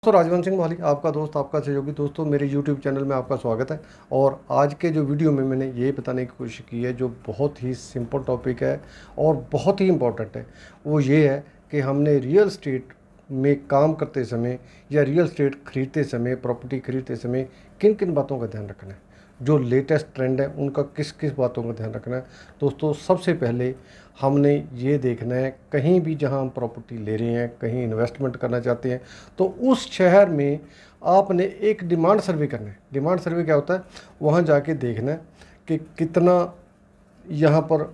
दोस्तों राजवंश सिंह माली आपका दोस्त, आपका सहयोगी। दोस्तों मेरे YouTube चैनल में आपका स्वागत है। और आज के जो वीडियो में मैंने ये बताने की कोशिश की है, जो बहुत ही सिंपल टॉपिक है और बहुत ही इम्पोर्टेंट है, वो ये है कि हमने रियल स्टेट में काम करते समय या रियल स्टेट खरीदते समय, प्रॉपर्टी खरीदते समय किन किन बातों का ध्यान रखना है, जो लेटेस्ट ट्रेंड है उनका किस किस बातों का ध्यान रखना है। दोस्तों सबसे पहले हमने ये देखना है, कहीं भी जहां हम प्रॉपर्टी ले रहे हैं, कहीं इन्वेस्टमेंट करना चाहते हैं, तो उस शहर में आपने एक डिमांड सर्वे करना है। डिमांड सर्वे क्या होता है? वहाँ जाके देखना है कि कितना यहाँ पर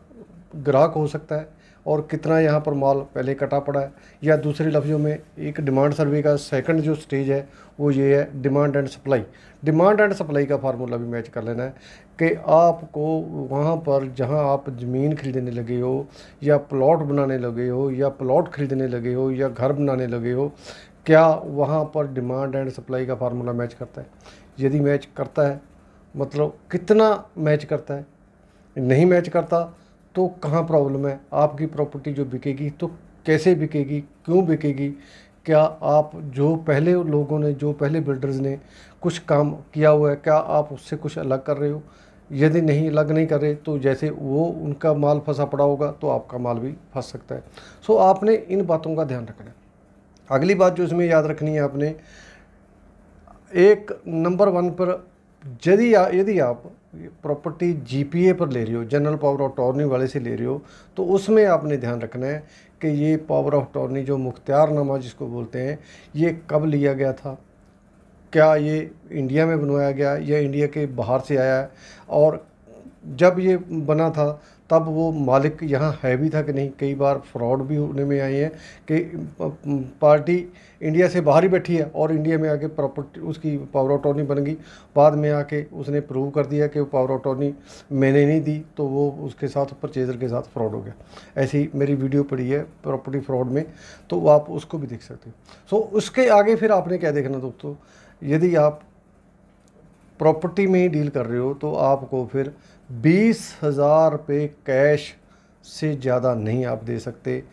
ग्राहक हो सकता है और कितना यहाँ पर माल पहले कटा पड़ा है। या दूसरे लफ्ज़ों में एक डिमांड सर्वे का सेकंड जो स्टेज है वो ये है demand and supply. Demand and supply का फार्मूला भी मैच कर लेना है कि आपको वहाँ पर जहाँ आप ज़मीन खरीदने लगे हो या प्लॉट बनाने लगे हो या प्लॉट खरीदने लगे हो या घर बनाने लगे हो, क्या वहाँ पर डिमांड एंड सप्लाई का फार्मूला मैच करता है। यदि मैच करता है, मतलब कितना मैच करता है, नहीं मैच करता तो कहाँ प्रॉब्लम है। आपकी प्रॉपर्टी जो बिकेगी तो कैसे बिकेगी, क्यों बिकेगी, क्या आप जो पहले लोगों ने, जो पहले बिल्डर्स ने कुछ काम किया हुआ है, क्या आप उससे कुछ अलग कर रहे हो। यदि नहीं, अलग नहीं कर रहे तो जैसे वो उनका माल फंसा पड़ा होगा तो आपका माल भी फंस सकता है। सो आपने इन बातों का ध्यान रखना है। अगली बात जो इसमें याद रखनी है आपने, एक नंबर वन पर, यदि आप प्रॉपर्टी जीपीए पर ले रहे हो, जनरल पावर ऑफ अटॉर्नी वाले से ले रहे हो, तो उसमें आपने ध्यान रखना है कि ये पावर ऑफ अटॉर्नी जो मुख्तियारनामा जिसको बोलते हैं, ये कब लिया गया था, क्या ये इंडिया में बनवाया गया या इंडिया के बाहर से आया है, और जब ये बना था तब वो मालिक यहाँ है भी था कि नहीं। कई बार फ्रॉड भी होने में आए हैं कि पार्टी इंडिया से बाहर ही बैठी है और इंडिया में आके प्रॉपर्टी उसकी पावर ऑफ अटॉर्नी बन गई, बाद में आके उसने प्रूव कर दिया कि वो पावर ऑफ अटॉर्नी मैंने नहीं दी, तो वो उसके साथ परचेज़र के साथ फ्रॉड हो गया। ऐसी मेरी वीडियो पड़ी है प्रॉपर्टी फ्रॉड में, तो आप उसको भी देख सकते हो। सो उसके आगे फिर आपने क्या देखना दोस्तों, यदि आप प्रॉपर्टी में ही डील कर रहे हो तो आपको फिर 20,000 रुपये कैश से ज़्यादा नहीं आप दे सकते।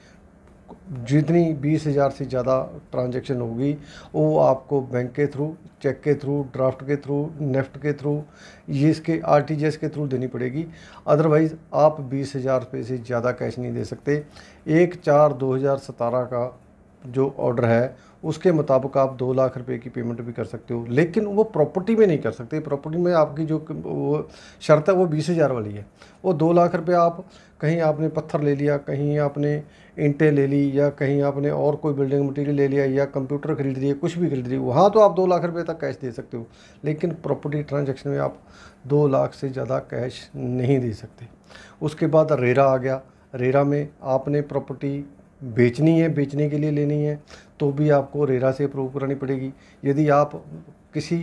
जितनी 20,000 से ज़्यादा ट्रांजैक्शन होगी वो आपको बैंक के थ्रू, चेक के थ्रू, ड्राफ्ट के थ्रू, नेफ्ट के थ्रू, ये इसके आरटीजीएस के थ्रू देनी पड़ेगी। अदरवाइज़ आप 20,000 रुपये से ज़्यादा कैश नहीं दे सकते। 1/4/2017 का जो ऑर्डर है उसके मुताबिक आप 2 लाख रुपए की पेमेंट भी कर सकते हो, लेकिन वो प्रॉपर्टी में नहीं कर सकते। प्रॉपर्टी में आपकी जो वो शर्त है वो 20,000 वाली है। वो 2 लाख रुपए आप कहीं आपने पत्थर ले लिया, कहीं आपने ईंटें ले ली, या कहीं आपने और कोई बिल्डिंग मटेरियल ले लिया, या कंप्यूटर खरीद लिया, कुछ भी खरीद लिया, वहाँ तो आप 2 लाख रुपये तक कैश दे सकते हो। लेकिन प्रॉपर्टी ट्रांजेक्शन में आप 2 लाख से ज़्यादा कैश नहीं दे सकते। उसके बाद रेरा आ गया। रेरा में आपने प्रॉपर्टी बेचनी है, बेचने के लिए लेनी है, तो भी आपको रेरा से अप्रूव करानी पड़ेगी। यदि आप किसी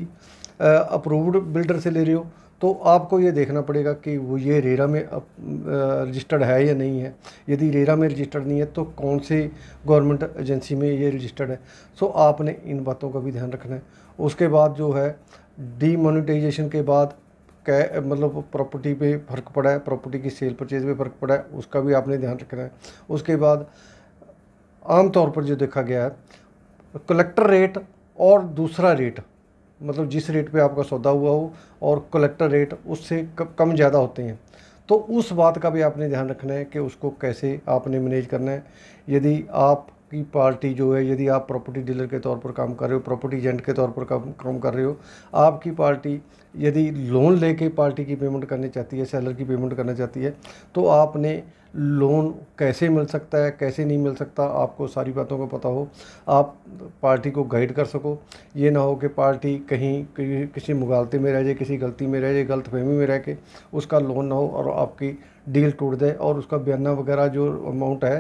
अप्रूव्ड बिल्डर से ले रहे हो तो आपको ये देखना पड़ेगा कि वो ये रेरा में रजिस्टर्ड है या नहीं है। यदि रेरा में रजिस्टर्ड नहीं है तो कौन से गवर्नमेंट एजेंसी में ये रजिस्टर्ड है। सो आपने इन बातों का भी ध्यान रखना है। उसके बाद जो है डीमोनेटाइजेशन के बाद मतलब प्रॉपर्टी पे फ़र्क पड़ा है, प्रॉपर्टी की सेल परचेज पे फ़र्क पड़ा है, उसका भी आपने ध्यान रखना है। उसके बाद आम तौर पर जो देखा गया है कलेक्टर रेट और दूसरा रेट, मतलब जिस रेट पे आपका सौदा हुआ हो और कलेक्टर रेट उससे कम ज़्यादा होते हैं, तो उस बात का भी आपने ध्यान रखना है कि उसको कैसे आपने मैनेज करना है। यदि आपकी पार्टी जो है, यदि आप प्रॉपर्टी डीलर के तौर पर काम कर रहे हो, प्रॉपर्टी एजेंट के तौर पर काम कर रहे हो, आपकी पार्टी यदि लोन लेके पार्टी की पेमेंट करनी चाहती है, सेलर की पेमेंट करना चाहती है, तो आपने लोन कैसे मिल सकता है, कैसे नहीं मिल सकता, आपको सारी बातों का पता हो, आप पार्टी को गाइड कर सको। ये ना हो कि पार्टी कहीं किसी मुगालते में रह जाए, किसी गलती में रह जाए, गलतफहमी में रह के उसका लोन ना हो और आपकी डील टूट जाए और उसका बयाना वगैरह जो अमाउंट है,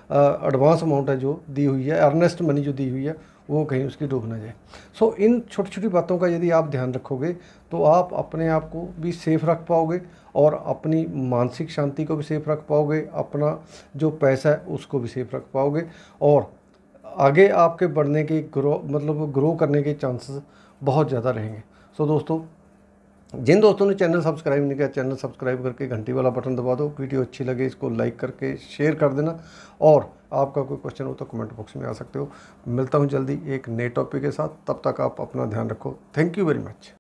एडवांस अमाउंट है जो दी हुई है, अर्नेस्ट मनी जो दी हुई है, वो कहीं उसकी डूब ना जाए। सो इन छोटी छोटी बातों का यदि आप ध्यान रखोगे तो आप अपने आप को भी सेफ़ रख पाओगे और अपनी मानसिक शांति को भी सेफ़ रख पाओगे, अपना जो पैसा है उसको भी सेफ़ रख पाओगे, और आगे आपके बढ़ने के ग्रो करने के चांसेस बहुत ज़्यादा रहेंगे। सो दोस्तों जिन दोस्तों ने चैनल सब्सक्राइब नहीं किया, चैनल सब्सक्राइब करके घंटी वाला बटन दबा दो। वीडियो अच्छी लगे इसको लाइक करके शेयर कर देना, और आपका कोई क्वेश्चन हो तो कमेंट बॉक्स में आ सकते हो। मिलता हूँ जल्दी एक नए टॉपिक के साथ, तब तक आप अपना ध्यान रखो। Thank you very much.